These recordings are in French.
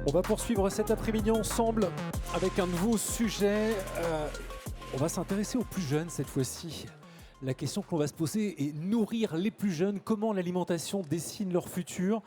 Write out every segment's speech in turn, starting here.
On va poursuivre cet après-midi ensemble avec un nouveau sujet. On va s'intéresser aux plus jeunes cette fois-ci. La question que l'on va se poser est nourrir les plus jeunes. Comment l'alimentation dessine leur futur?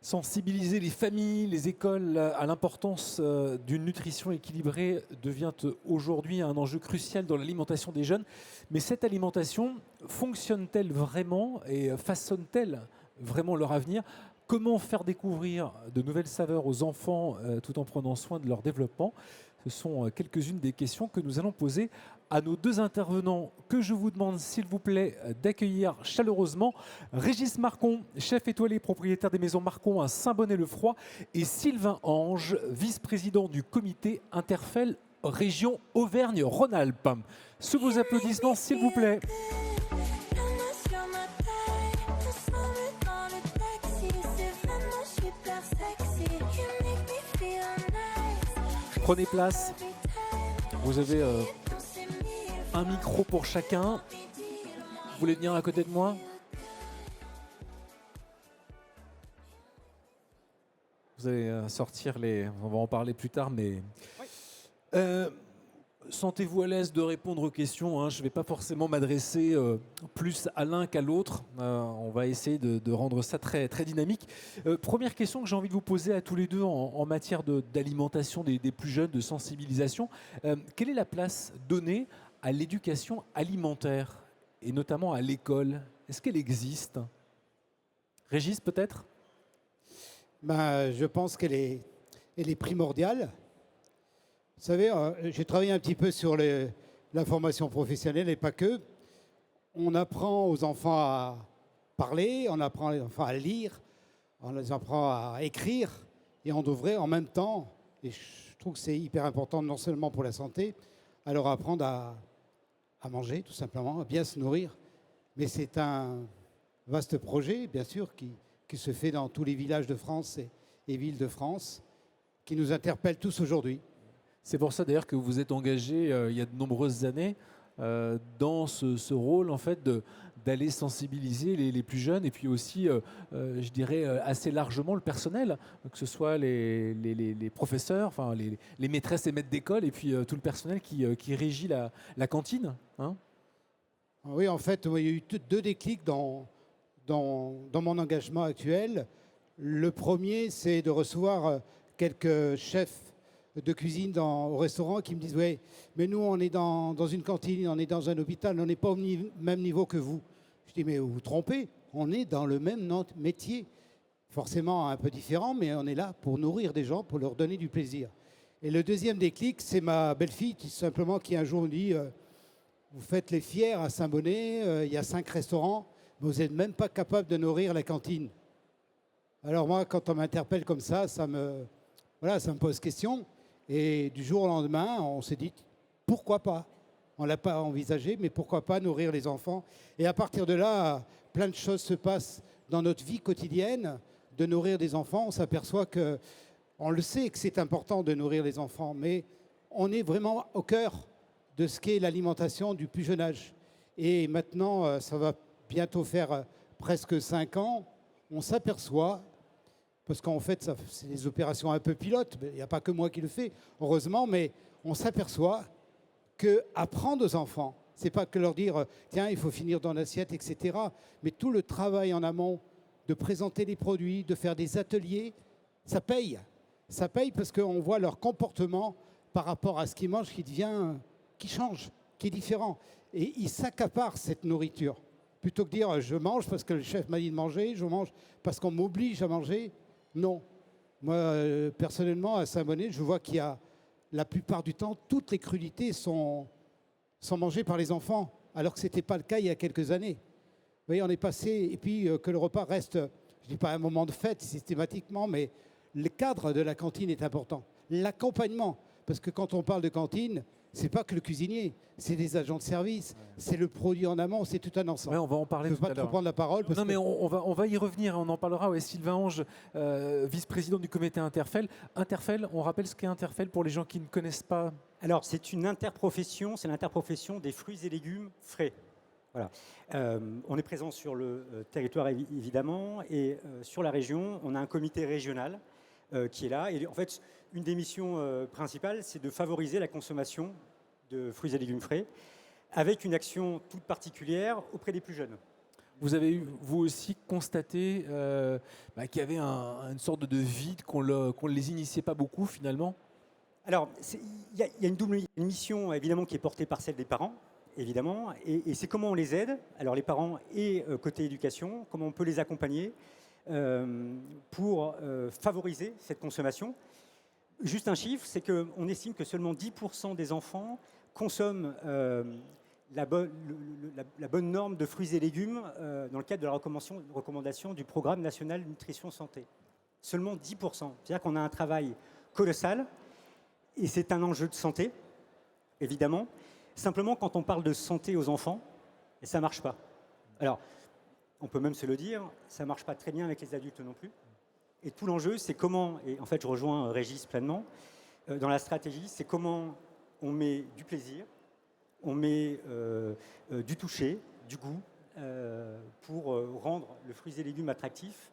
Sensibiliser les familles, les écoles à l'importance d'une nutrition équilibrée devient aujourd'hui un enjeu crucial dans l'alimentation des jeunes. Mais cette alimentation fonctionne-t-elle vraiment et façonne-t-elle vraiment leur avenir? Comment faire découvrir de nouvelles saveurs aux enfants tout en prenant soin de leur développement? Ce sont quelques-unes des questions que nous allons poser à nos deux intervenants que je vous demande, s'il vous plaît, d'accueillir chaleureusement. Régis Marcon, chef étoilé, propriétaire des maisons Marcon à Saint-Bonnet-le-Froid, et Sylvain Ange, vice-président du comité Interfel Région Auvergne-Rhône-Alpes. Sous vos applaudissements, s'il vous plaît. Prenez place. Vous avez un micro pour chacun. Vous voulez venir à côté de moi? Vous allez sortir les... On va en parler plus tard, mais... Oui. Sentez-vous à l'aise de répondre aux questions. Je ne vais pas forcément m'adresser plus à l'un qu'à l'autre. On va essayer de rendre ça très, très dynamique. Première question que j'ai envie de vous poser à tous les deux en matière d'alimentation des plus jeunes, de sensibilisation. Quelle est la place donnée à l'éducation alimentaire et notamment à l'école? Est-ce qu'elle existe? Régis, peut-être? Je pense qu'elle est primordiale. Vous savez, j'ai travaillé un petit peu sur la formation professionnelle et pas que. On apprend aux enfants à parler, on apprend aux enfants à lire, on les apprend à écrire et on devrait en même temps, et je trouve que c'est hyper important non seulement pour la santé, à leur apprendre à manger tout simplement, à bien se nourrir. Mais c'est un vaste projet, bien sûr, qui se fait dans tous les villages de France et villes de France, qui nous interpelle tous aujourd'hui. C'est pour ça d'ailleurs que vous êtes engagé il y a de nombreuses années dans ce rôle en fait d'aller sensibiliser les plus jeunes et puis aussi, je dirais assez largement le personnel, que ce soit les professeurs, enfin les maîtresses et maîtres d'école et puis tout le personnel qui régit la cantine. Hein. Oui, en fait, il y a eu deux déclics dans mon engagement actuel. Le premier, c'est de recevoir quelques chefs de cuisine au restaurant qui me disent « Ouais, mais nous, on est dans une cantine, on est dans un hôpital, on n'est pas au même niveau que vous. » Je dis « Mais vous vous trompez, on est dans le même métier. Forcément un peu différent, mais on est là pour nourrir des gens, pour leur donner du plaisir. » Et le deuxième déclic, c'est ma belle-fille qui simplement qui un jour me dit « Vous faites les fiers à Saint-Bonnet, il y a 5 restaurants, mais vous n'êtes même pas capable de nourrir la cantine. » Alors moi, quand on m'interpelle comme ça me pose question. Et du jour au lendemain, on s'est dit, pourquoi pas? On ne l'a pas envisagé, mais pourquoi pas nourrir les enfants? Et à partir de là, plein de choses se passent dans notre vie quotidienne. De nourrir des enfants, on s'aperçoit que, on le sait que c'est important de nourrir les enfants, mais on est vraiment au cœur de ce qu'est l'alimentation du plus jeune âge. Et maintenant, ça va bientôt faire presque 5 ans, on s'aperçoit, parce qu'en fait, c'est des opérations un peu pilotes, il n'y a pas que moi qui le fais, heureusement, mais on s'aperçoit qu'apprendre aux enfants, ce n'est pas que leur dire « tiens, il faut finir dans l'assiette, etc. » Mais tout le travail en amont, de présenter les produits, de faire des ateliers, ça paye. Ça paye parce qu'on voit leur comportement par rapport à ce qu'ils mangent qui change, qui est différent. Et ils s'accaparent cette nourriture. Plutôt que dire « je mange parce que le chef m'a dit de manger, je mange parce qu'on m'oblige à manger », non. Moi, personnellement, à Saint-Bonnet, je vois qu'il y a, la plupart du temps, toutes les crudités sont mangées par les enfants, alors que ce n'était pas le cas il y a quelques années. Vous voyez, on est passé, et puis que le repas reste, je ne dis pas un moment de fête systématiquement, mais le cadre de la cantine est important. L'accompagnement, parce que quand on parle de cantine, c'est pas que le cuisinier, c'est les agents de service, c'est le produit en amont, c'est tout un ensemble. Ouais, on va en parler tout à l'heure. Je ne veux pas trop prendre la parole. Non, mais on va y revenir, on en parlera. Ouais, Sylvain Ange, vice-président du comité Interfel. Interfel, on rappelle ce qu'est Interfel pour les gens qui ne connaissent pas. Alors, c'est une interprofession, c'est l'interprofession des fruits et légumes frais. Voilà. On est présent sur le territoire évidemment et sur la région, on a un comité régional qui est là. Et en fait, une des missions principales, c'est de favoriser la consommation de fruits et légumes frais, avec une action toute particulière auprès des plus jeunes. Vous avez vous aussi constaté qu'il y avait une sorte de vide, qu'on ne les initiait pas beaucoup finalement? Alors, il y a une mission évidemment qui est portée par celle des parents, évidemment, et c'est comment on les aide, alors les parents et côté éducation, comment on peut les accompagner pour favoriser cette consommation. Juste un chiffre, c'est qu'on estime que seulement 10% des enfants consomment la bonne norme de fruits et légumes dans le cadre de la recommandation du Programme national nutrition santé. Seulement 10%. C'est-à-dire qu'on a un travail colossal et c'est un enjeu de santé, évidemment. Simplement, quand on parle de santé aux enfants, ça ne marche pas. Alors, on peut même se le dire, ça ne marche pas très bien avec les adultes non plus. Et tout l'enjeu, c'est comment, et en fait je rejoins Régis pleinement, dans la stratégie, c'est comment on met du plaisir, on met du toucher, du goût, pour rendre le fruits et légumes attractif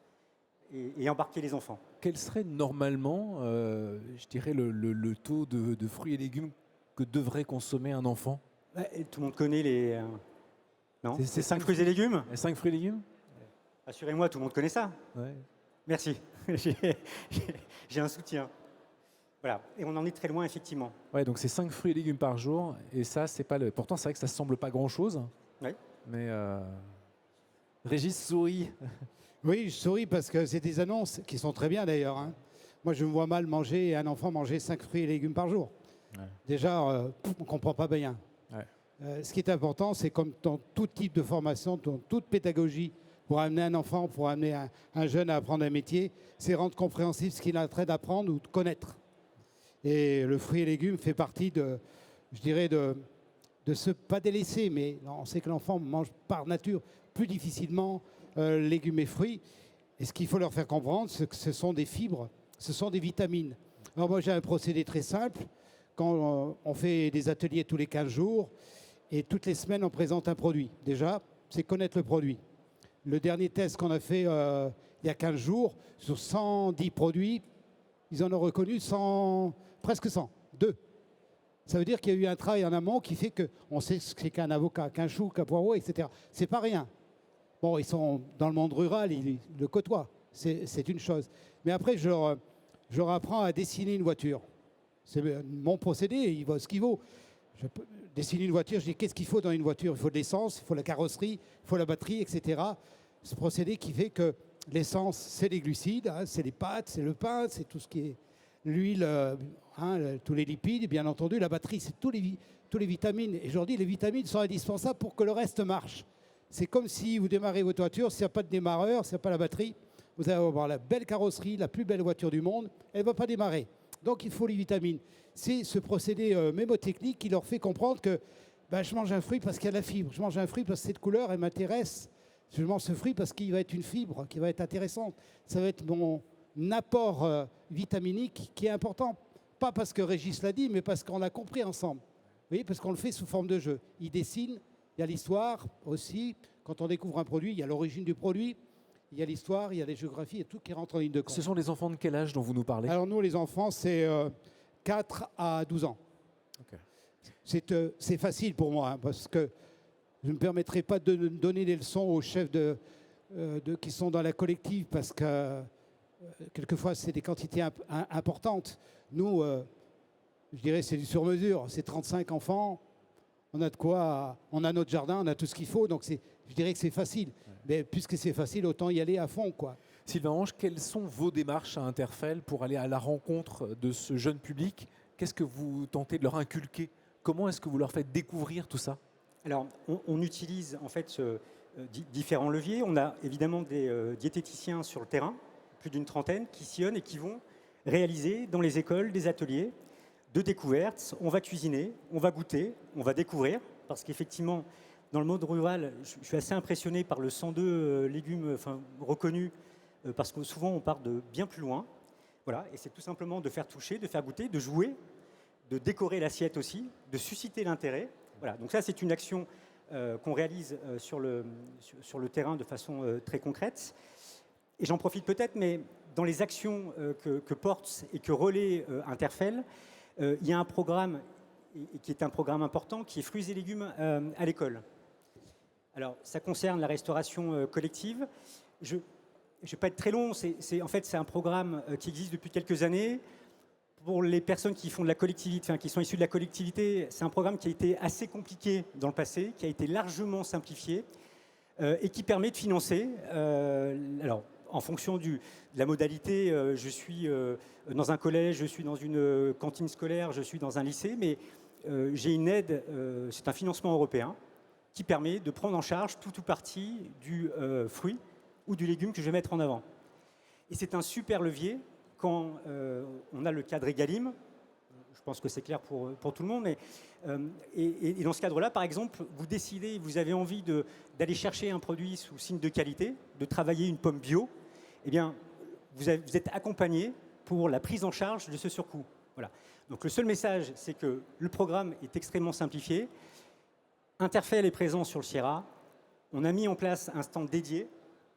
et embarquer les enfants. Quel serait normalement, je dirais, le taux de fruits et légumes que devrait consommer un enfant? Tout le monde connaît les... non, c'est 5 fruits et légumes. 5 fruits et légumes? Assurez-moi, tout le monde connaît ça. Ouais. Merci, j'ai un soutien. Voilà, et on en est très loin, effectivement. Ouais, donc c'est 5 fruits et légumes par jour, et ça, c'est pas le... Pourtant, c'est vrai que ça ne semble pas grand-chose. Oui. Mais Régis sourit. Oui, je souris parce que c'est des annonces qui sont très bien d'ailleurs. Hein. Moi, je me vois mal manger, un enfant manger 5 fruits et légumes par jour. Ouais. Déjà, on ne comprend pas bien. Ouais. Ce qui est important, c'est comme dans tout type de formation, dans toute pédagogie, pour amener un enfant, pour amener un jeune à apprendre un métier, c'est rendre compréhensible ce qu'il a trait d'apprendre ou de connaître. Et le fruit et légumes fait partie de, je dirais, de se pas délaisser, mais on sait que l'enfant mange par nature plus difficilement légumes et fruits. Et ce qu'il faut leur faire comprendre, c'est que ce sont des fibres, ce sont des vitamines. Alors moi, j'ai un procédé très simple. Quand on fait des ateliers tous les 15 jours, et toutes les semaines, on présente un produit. Déjà, c'est connaître le produit. Le dernier test qu'on a fait il y a 15 jours, sur 110 produits, ils en ont reconnu presque 100, 2. Ça veut dire qu'il y a eu un travail en amont qui fait qu'on sait ce qu'est qu'un avocat, qu'un chou, qu'un poireau, etc. C'est pas rien. Bon, ils sont dans le monde rural, ils le côtoient, c'est une chose. Mais après, je leur apprends à dessiner une voiture. C'est mon procédé, il vaut ce qu'il vaut. Je peux dessiner une voiture, je dis qu'est-ce qu'il faut dans une voiture? Il faut de l'essence, il faut la carrosserie, il faut la batterie, etc. Ce procédé qui fait que l'essence, c'est les glucides, hein, c'est les pâtes, c'est le pain, c'est tout ce qui est l'huile, tous les lipides, et bien entendu, la batterie, c'est tous les vitamines. Et je leur dis, les vitamines sont indispensables pour que le reste marche. C'est comme si vous démarrez votre voiture, s'il n'y a pas de démarreur, s'il n'y a pas la batterie, vous allez avoir la belle carrosserie, la plus belle voiture du monde, elle ne va pas démarrer. Donc il faut les vitamines. C'est ce procédé mémotechnique qui leur fait comprendre que je mange un fruit parce qu'il y a de la fibre, je mange un fruit parce que cette couleur, elle m'intéresse, je mange ce fruit parce qu'il va être une fibre qui va être intéressante. Ça va être mon apport vitaminique qui est important. Pas parce que Régis l'a dit, mais parce qu'on l'a compris ensemble. Vous voyez, parce qu'on le fait sous forme de jeu. Il dessine, il y a l'histoire aussi. Quand on découvre un produit, il y a l'origine du produit, il y a l'histoire, il y a les géographies, et tout qui rentre en ligne de compte. Ce sont les enfants de quel âge dont vous nous parlez? Alors nous, les enfants, c'est 4 à 12 ans. Okay. C'est facile pour moi, hein, parce que je ne me permettrai pas de donner des leçons aux chefs qui sont dans la collective, parce que quelquefois, c'est des quantités importantes. Nous, je dirais, c'est du sur-mesure. C'est 35 enfants. On a de quoi, on a notre jardin, on a tout ce qu'il faut. Donc, je dirais que c'est facile. Ouais. Mais puisque c'est facile, autant y aller à fond, quoi. Sylvain Ange, quelles sont vos démarches à Interfel pour aller à la rencontre de ce jeune public? Qu'est-ce que vous tentez de leur inculquer? Comment est-ce que vous leur faites découvrir tout ça? Alors, on utilise en fait différents leviers. On a évidemment des diététiciens sur le terrain, plus d'une trentaine, qui sillonnent et qui vont réaliser dans les écoles des ateliers de découverte. On va cuisiner, on va goûter, on va découvrir, parce qu'effectivement, dans le monde rural, je suis assez impressionné par le 102 légumes reconnus, parce que souvent on part de bien plus loin. Voilà, et c'est tout simplement de faire toucher, de faire goûter, de jouer, de décorer l'assiette aussi, de susciter l'intérêt. Voilà, donc ça c'est une action qu'on réalise sur le terrain de façon très concrète. Et j'en profite peut-être, mais dans les actions que porte et que relaie Interfel, il y a un programme qui est un programme important, qui est fruits et légumes à l'école. Alors, ça concerne la restauration collective. Je ne vais pas être très long, en fait, c'est un programme qui existe depuis quelques années. Pour les personnes qui font de la collectivité, enfin, qui sont issues de la collectivité, c'est un programme qui a été assez compliqué dans le passé, qui a été largement simplifié et qui permet de financer. Alors, en fonction de la modalité, je suis dans un collège, je suis dans une cantine scolaire, je suis dans un lycée, mais j'ai une aide, c'est un financement européen qui permet de prendre en charge tout ou partie du fruit ou du légume que je vais mettre en avant. Et c'est un super levier quand on a le cadre Egalim. Je pense que c'est clair pour tout le monde. Mais, et dans ce cadre-là, par exemple, vous décidez, vous avez envie d'aller chercher un produit sous signe de qualité, de travailler une pomme bio, eh bien, vous êtes accompagné pour la prise en charge de ce surcoût. Voilà. Donc le seul message, c'est que le programme est extrêmement simplifié. Interfel est présent sur le Sierra. On a mis en place un stand dédié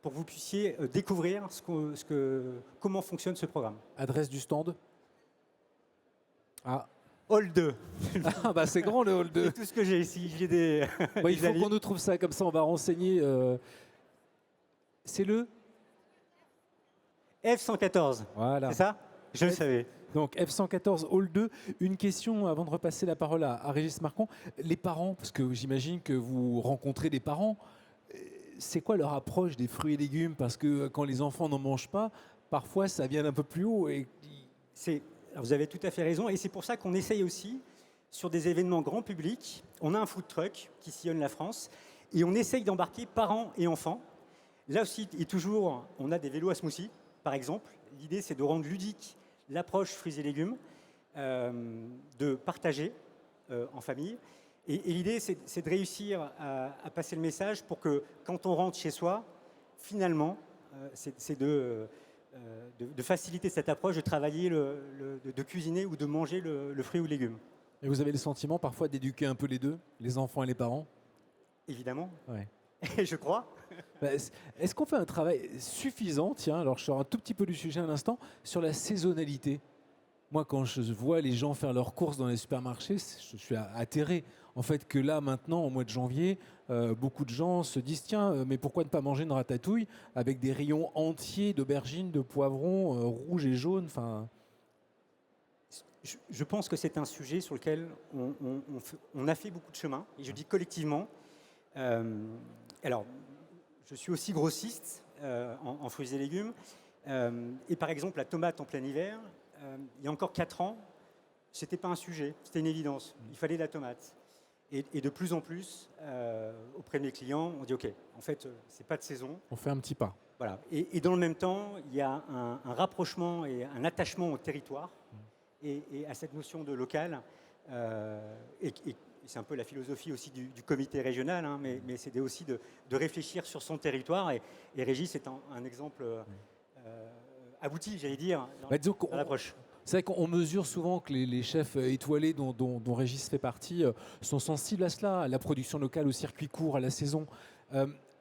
pour que vous puissiez découvrir comment fonctionne ce programme. Adresse du stand? Ah. Hall 2. Ah bah c'est grand le hall 2. C'est tout ce que j'ai ici. J'ai des. Bah, il faut qu'on nous trouve ça, comme ça on va renseigner. C'est le F114. Voilà. C'est ça? Je le savais. Donc F114 Hall 2. Une question avant de repasser la parole à Régis Marcon. Les parents, parce que j'imagine que vous rencontrez des parents, c'est quoi leur approche des fruits et légumes? Parce que quand les enfants n'en mangent pas, parfois ça vient d'un peu plus haut. Alors vous avez tout à fait raison, et c'est pour ça qu'on essaye aussi, sur des événements grand public, on a un food truck qui sillonne la France, et on essaye d'embarquer parents et enfants. Là aussi, et toujours, on a des vélos à smoothie, par exemple. L'idée, c'est de rendre ludique l'approche fruits et légumes, de partager en famille. Et l'idée, c'est de réussir à passer le message pour que, quand on rentre chez soi, finalement, c'est de faciliter cette approche, de travailler, de cuisiner ou de manger le fruit ou le légume. Et vous avez le sentiment parfois d'éduquer un peu les deux, les enfants et les parents? Évidemment. Ouais. Et je crois. Est-ce qu'on fait un travail suffisant, tiens, alors je sors un tout petit peu du sujet un instant, sur la saisonnalité? Moi, quand je vois les gens faire leurs courses dans les supermarchés, je suis atterré. En fait, que là, maintenant, au mois de janvier, beaucoup de gens se disent, tiens, mais pourquoi ne pas manger une ratatouille avec des rayons entiers d'aubergines, de poivrons, rouges et jaunes, enfin... Je pense que c'est un sujet sur lequel on a fait beaucoup de chemin, et je dis collectivement. Alors, je suis aussi grossiste en fruits et légumes, et par exemple, la tomate en plein hiver, il y a encore 4 ans, c'était pas un sujet, c'était une évidence. Il fallait de la tomate. Et de plus en plus, auprès de mes clients, on dit OK, en fait, c'est pas de saison. On fait un petit pas. Voilà. Et dans le même temps, il y a un rapprochement et un attachement au territoire et à cette notion de local. Et c'est un peu la philosophie aussi du comité régional, hein, mais c'est aussi de réfléchir sur son territoire. Et Régis est un exemple abouti, j'allais dire, dans l'approche. C'est vrai qu'on mesure souvent que les chefs étoilés dont Régis fait partie sont sensibles à cela, à la production locale, au circuit court, à la saison.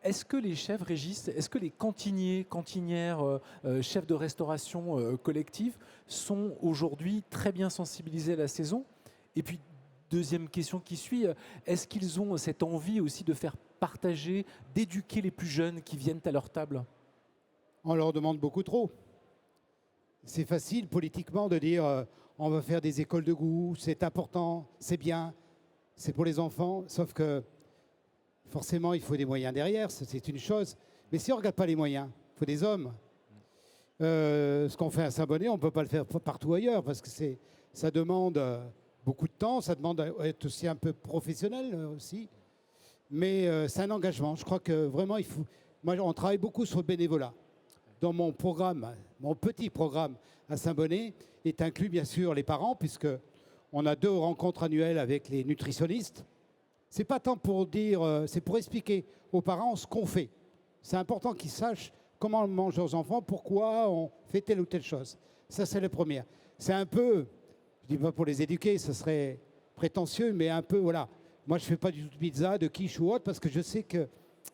Est-ce que les chefs, Régis, est-ce que les cantiniers, cantinières, chefs de restauration collective sont aujourd'hui très bien sensibilisés à la saison? Et puis, deuxième question qui suit, est-ce qu'ils ont cette envie aussi de faire partager, d'éduquer les plus jeunes qui viennent à leur table? On leur demande beaucoup trop. C'est facile politiquement de dire on va faire des écoles de goût, c'est important, c'est bien, c'est pour les enfants, sauf que forcément il faut des moyens derrière, c'est une chose. Mais si on ne regarde pas les moyens, il faut des hommes. Ce qu'on fait à Saint-Bonnet, on ne peut pas le faire partout ailleurs parce que ça demande beaucoup de temps, ça demande d'être aussi un peu professionnel aussi. Mais c'est un engagement. Je crois que vraiment il faut. Moi, on travaille beaucoup sur le bénévolat. Dans mon programme, mon petit programme à Saint-Bonnet, est inclus bien sûr les parents, puisqu'on a 2 rencontres annuelles avec les nutritionnistes. C'est pas tant pour dire, c'est pour expliquer aux parents ce qu'on fait. C'est important qu'ils sachent comment on mange leurs enfants, pourquoi on fait telle ou telle chose. Ça, c'est la première. C'est un peu, je ne dis pas pour les éduquer, ce serait prétentieux, mais un peu, voilà. Moi, je ne fais pas du tout de pizza, de quiche ou autre, parce que je sais que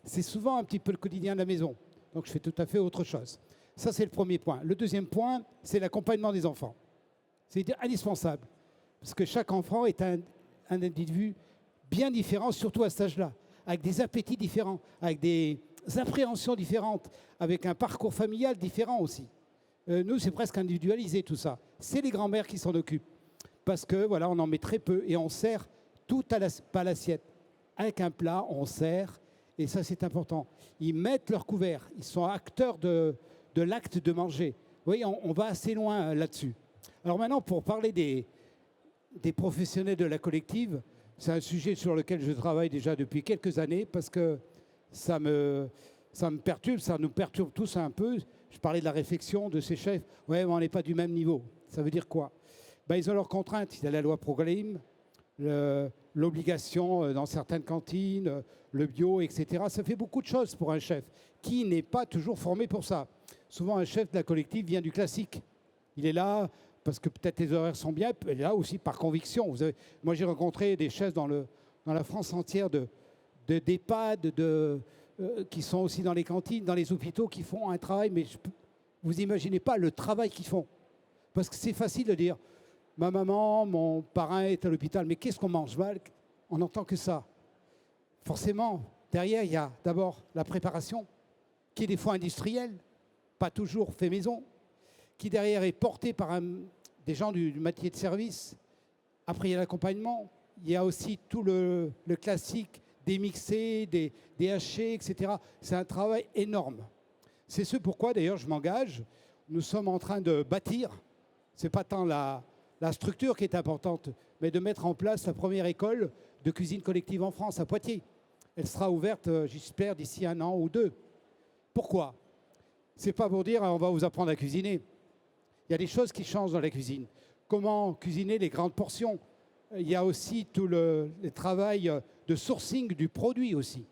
c'est souvent un petit peu le quotidien de la maison. Donc je fais tout à fait autre chose. Ça, c'est le premier point. Le deuxième point, c'est l'accompagnement des enfants. C'est indispensable. Parce que chaque enfant est un individu bien différent, surtout à cet âge-là, avec des appétits différents, avec des appréhensions différentes, avec un parcours familial différent aussi. Nous, c'est presque individualisé tout ça. C'est les grands-mères qui s'en occupent. Parce que voilà, on en met très peu et on sert tout pas l'assiette. Avec un plat, on sert, et ça c'est important. Ils mettent leur couvert, ils sont acteurs de l'acte de manger. Vous voyez, on va assez loin là-dessus. Alors maintenant, pour parler des professionnels de la collective, c'est un sujet sur lequel je travaille déjà depuis quelques années parce que ça me perturbe, ça nous perturbe tous un peu. Je parlais de la réflexion de ces chefs. Ouais, mais on n'est pas du même niveau. Ça veut dire quoi? Ils ont leurs contraintes. Il y a la loi Progrim, l'obligation dans certaines cantines, le bio, etc. Ça fait beaucoup de choses pour un chef qui n'est pas toujours formé pour ça. Souvent, un chef de la collective vient du classique. Il est là parce que peut-être les horaires sont bien, il est là aussi par conviction. Moi, j'ai rencontré des chefs dans la France entière d'EHPAD, qui sont aussi dans les cantines, dans les hôpitaux, qui font un travail, mais vous n'imaginez pas le travail qu'ils font. Parce que c'est facile de dire, ma maman, mon parrain est à l'hôpital, mais qu'est-ce qu'on mange mal? On n'entend que ça. Forcément, derrière, il y a d'abord la préparation, qui est des fois industrielle, pas toujours fait maison, qui derrière est portée par des gens du métier de service. Après, il y a l'accompagnement. Il y a aussi tout le classique des mixés, des hachés, etc. C'est un travail énorme. C'est ce pourquoi, d'ailleurs, je m'engage. Nous sommes en train de bâtir, ce n'est pas tant la structure qui est importante, mais de mettre en place la première école de cuisine collective en France, à Poitiers. Elle sera ouverte, j'espère, d'ici 1 an ou 2. Pourquoi? Ce n'est pas pour dire on va vous apprendre à cuisiner. Il y a des choses qui changent dans la cuisine. Comment cuisiner les grandes portions? Il y a aussi tout le travail de sourcing du produit aussi.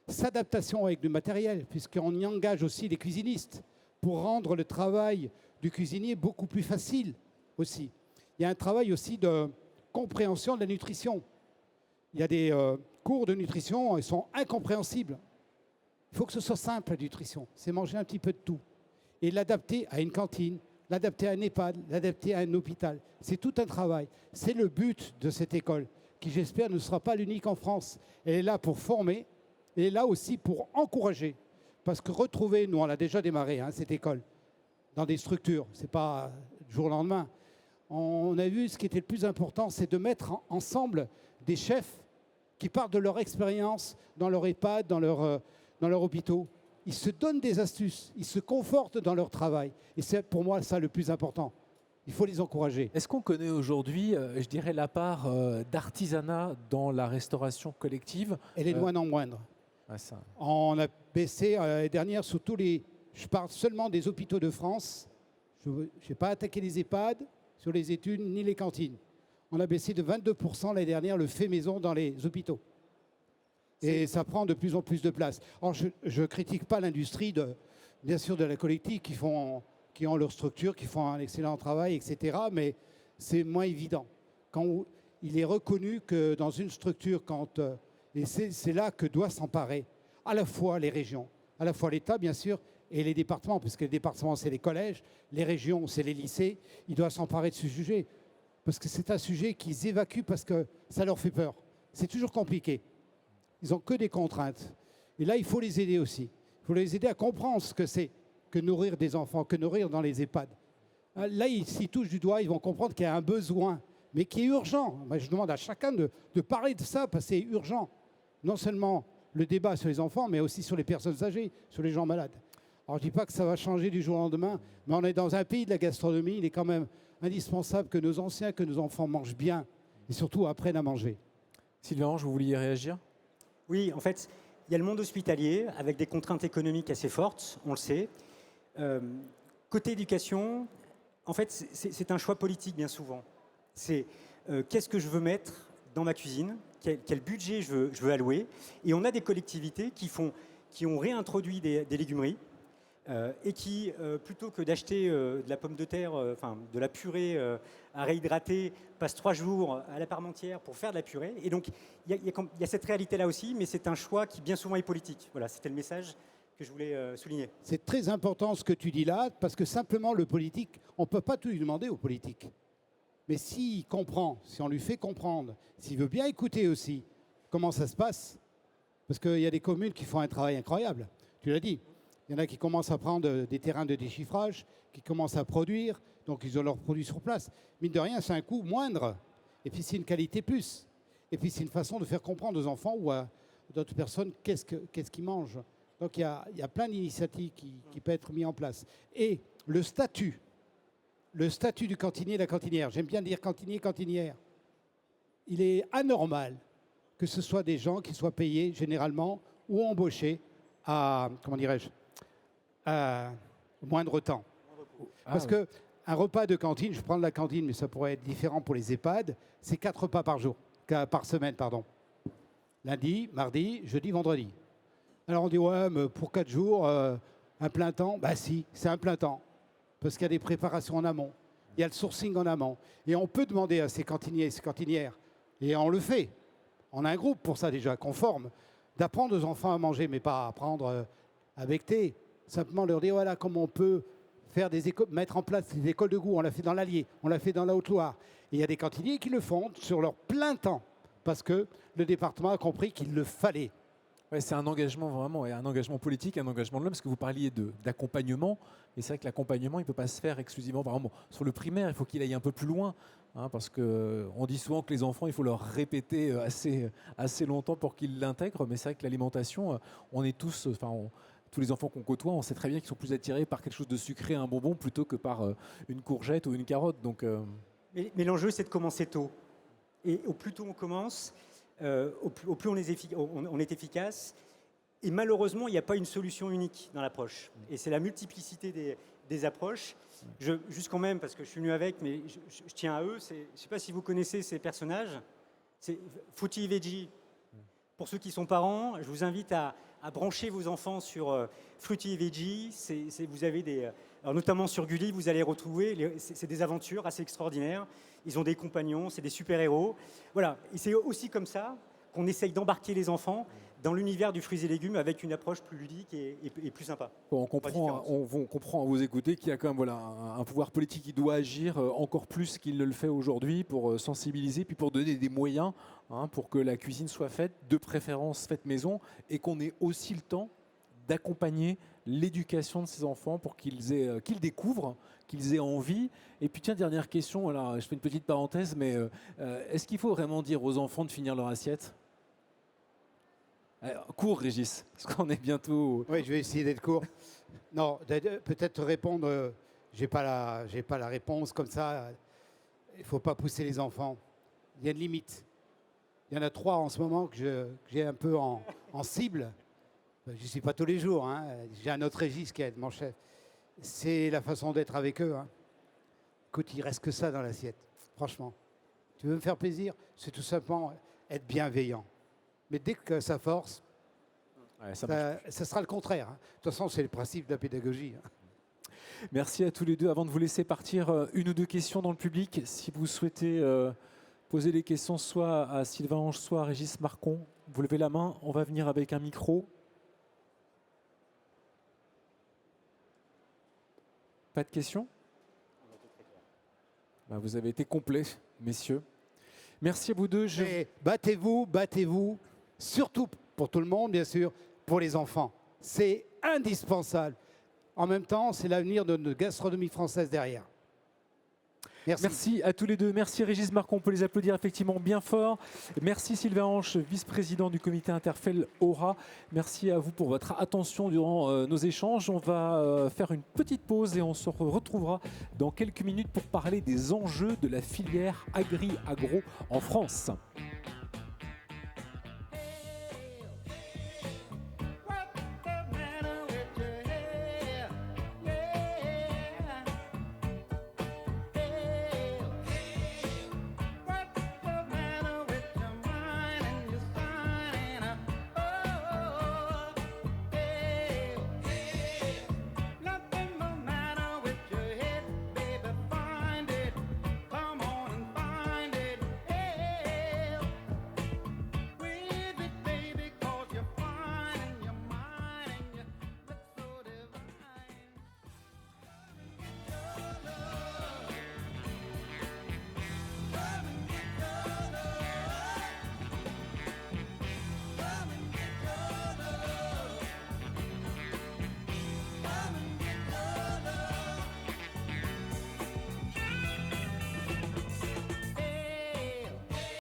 S'adaptation avec du matériel, puisqu'on y engage aussi les cuisinistes pour rendre le travail du cuisinier beaucoup plus facile aussi. Il y a un travail aussi de compréhension de la nutrition. Il y a des cours de nutrition, ils sont incompréhensibles. Il faut que ce soit simple, la nutrition. C'est manger un petit peu de tout. Et l'adapter à une cantine, l'adapter à un EHPAD, l'adapter à un hôpital. C'est tout un travail. C'est le but de cette école, qui j'espère ne sera pas l'unique en France. Elle est là pour former, elle est là aussi pour encourager. Parce que retrouver, nous on l'a déjà démarré, cette école, dans des structures, ce n'est pas du jour au lendemain. On a vu ce qui était le plus important, c'est de mettre ensemble des chefs qui partent de leur expérience dans leur EHPAD, dans leurs hôpitaux. Ils se donnent des astuces, ils se confortent dans leur travail. Et c'est pour moi ça le plus important. Il faut les encourager. Est-ce qu'on connaît aujourd'hui, je dirais, la part d'artisanat dans la restauration collective? Elle est loin en moindre. Ah, ça. On a baissé l'année dernière sur tous les... Je parle seulement des hôpitaux de France. Je n'ai pas attaqué les EHPAD sur les études ni les cantines. On a baissé de 22% l'année dernière le fait maison dans les hôpitaux. Et ça prend de plus en plus de place. Alors, je ne critique pas l'industrie, bien sûr, de la collective qui ont leur structure, qui font un excellent travail, etc. Mais c'est moins évident. Quand il est reconnu que dans une structure, et c'est là que doit s'emparer à la fois les régions, à la fois l'État, bien sûr, et les départements, puisque les départements, c'est les collèges, les régions, c'est les lycées. Ils doivent s'emparer de ce sujet. Parce que c'est un sujet qu'ils évacuent parce que ça leur fait peur. C'est toujours compliqué. Ils n'ont que des contraintes. Et là, il faut les aider aussi. Il faut les aider à comprendre ce que c'est que nourrir des enfants, que nourrir dans les EHPAD. Là, s'ils touchent du doigt, ils vont comprendre qu'il y a un besoin, mais qui est urgent. Moi, je demande à chacun de parler de ça, parce que c'est urgent. Non seulement le débat sur les enfants, mais aussi sur les personnes âgées, sur les gens malades. Alors, je ne dis pas que ça va changer du jour au lendemain, mais on est dans un pays de la gastronomie. Il est quand même indispensable que nos anciens, que nos enfants mangent bien, et surtout apprennent à manger. Sylvain Ange, vous vouliez réagir? Oui, en fait, il y a le monde hospitalier avec des contraintes économiques assez fortes, on le sait. Côté éducation, en fait, c'est un choix politique bien souvent. C'est qu'est-ce que je veux mettre dans ma cuisine, quel budget je veux allouer. Et on a des collectivités qui ont réintroduit des légumeries et qui, plutôt que d'acheter de la pomme de terre, de la purée à réhydrater, passent 3 jours à la Parmentière pour faire de la purée. Et donc, il y a cette réalité-là aussi, mais c'est un choix qui bien souvent est politique. Voilà, c'était le message que je voulais souligner. C'est très important ce que tu dis là, parce que simplement le politique, on ne peut pas tout lui demander au politique. Mais s'il comprend, si on lui fait comprendre, s'il veut bien écouter aussi comment ça se passe, parce qu'il y a des communes qui font un travail incroyable, tu l'as dit. Il y en a qui commencent à prendre des terrains de déchiffrage, qui commencent à produire, donc ils ont leurs produits sur place. Mine de rien, c'est un coût moindre. Et puis c'est une qualité plus. Et puis c'est une façon de faire comprendre aux enfants ou à d'autres personnes qu'est-ce qu'ils mangent. Donc il y a plein d'initiatives qui peuvent être mises en place. Et le statut du cantinier et de la cantinière, j'aime bien dire cantinier, cantinière, il est anormal que ce soit des gens qui soient payés généralement ou embauchés à, comment dirais-je, à moindre temps. Parce que un repas de cantine, je prends de la cantine, mais ça pourrait être différent pour les EHPAD, c'est 4 repas par semaine, pardon. Lundi, mardi, jeudi, vendredi. Alors on dit, ouais, mais pour 4 jours, un plein temps, bah si, c'est un plein temps. Parce qu'il y a des préparations en amont, il y a le sourcing en amont. Et on peut demander à ces cantiniers et ces cantinières, et on le fait, on a un groupe pour ça déjà, qu'on forme, d'apprendre aux enfants à manger, mais pas à apprendre avec thé. Simplement leur dire, voilà, comment on peut faire des écoles, mettre en place des écoles de goût. On l'a fait dans l'Allier, on l'a fait dans la Haute-Loire. Et il y a des cantiniers qui le font sur leur plein temps, parce que le département a compris qu'il le fallait. Ouais, c'est un engagement vraiment, et un engagement politique, un engagement de l'homme, parce que vous parliez d'accompagnement, et c'est vrai que l'accompagnement, il ne peut pas se faire exclusivement vraiment sur le primaire, il faut qu'il aille un peu plus loin, hein, parce qu'on dit souvent que les enfants, il faut leur répéter assez longtemps pour qu'ils l'intègrent, mais c'est vrai que l'alimentation, on est tous, tous les enfants qu'on côtoie, on sait très bien qu'ils sont plus attirés par quelque chose de sucré, un bonbon, plutôt que par une courgette ou une carotte. Donc, Mais l'enjeu, c'est de commencer tôt. Et au plus tôt on commence, au plus on est efficace. Et malheureusement, il n'y a pas une solution unique dans l'approche. Et c'est la multiplicité des approches. Juste quand même, parce que je suis venu avec, mais je tiens à eux. Je ne sais pas si vous connaissez ces personnages. C'est Fruity Veggie. Pour ceux qui sont parents, je vous invite à brancher vos enfants sur Fruity Veggie. Vous avez alors notamment sur Gulli, vous allez retrouver, c'est des aventures assez extraordinaires. Ils ont des compagnons, c'est des super-héros. Voilà, et c'est aussi comme ça qu'on essaye d'embarquer les enfants dans l'univers du fruits et légumes avec une approche plus ludique et plus sympa. Bon, on comprend à vous écouter qu'il y a quand même un pouvoir politique qui doit agir encore plus qu'il ne le fait aujourd'hui pour sensibiliser, puis pour donner des moyens pour que la cuisine soit faite, de préférence faite maison, et qu'on ait aussi le temps d'accompagner l'éducation de ces enfants pour qu'ils découvrent, qu'ils aient envie. Et puis tiens, dernière question, alors, je fais une petite parenthèse, mais est-ce qu'il faut vraiment dire aux enfants de finir leur assiette ? Court, Régis, parce qu'on est bientôt... Oui, je vais essayer d'être court. Non, peut-être te répondre, j'ai pas la réponse comme ça. Il ne faut pas pousser les enfants. Il y a une limite. Il y en a 3 en ce moment que j'ai un peu en cible. Je ne suis pas tous les jours. Hein. J'ai un autre Régis qui est mon chef. C'est la façon d'être avec eux. Hein. Écoute, il ne reste que ça dans l'assiette. Franchement. Tu veux me faire plaisir? C'est tout simplement être bienveillant. Mais dès que ça force, ouais, ça sera le contraire. Hein. De toute façon, c'est le principe de la pédagogie. Hein. Merci à tous les deux. Avant de vous laisser partir, une ou deux questions dans le public. Si vous souhaitez poser les questions soit à Sylvain Ange, soit à Régis Marcon, vous levez la main. On va venir avec un micro. Pas de questions? Vous avez été complets, messieurs. Merci à vous deux. Battez-vous, surtout pour tout le monde, bien sûr, pour les enfants. C'est indispensable. En même temps, c'est l'avenir de notre gastronomie française derrière. Merci à tous les deux. Merci Régis Marcon, on peut les applaudir effectivement bien fort. Merci Sylvain Hanche, vice-président du comité Interfel Aura. Merci à vous pour votre attention durant nos échanges. On va faire une petite pause et on se retrouvera dans quelques minutes pour parler des enjeux de la filière agri-agro en France.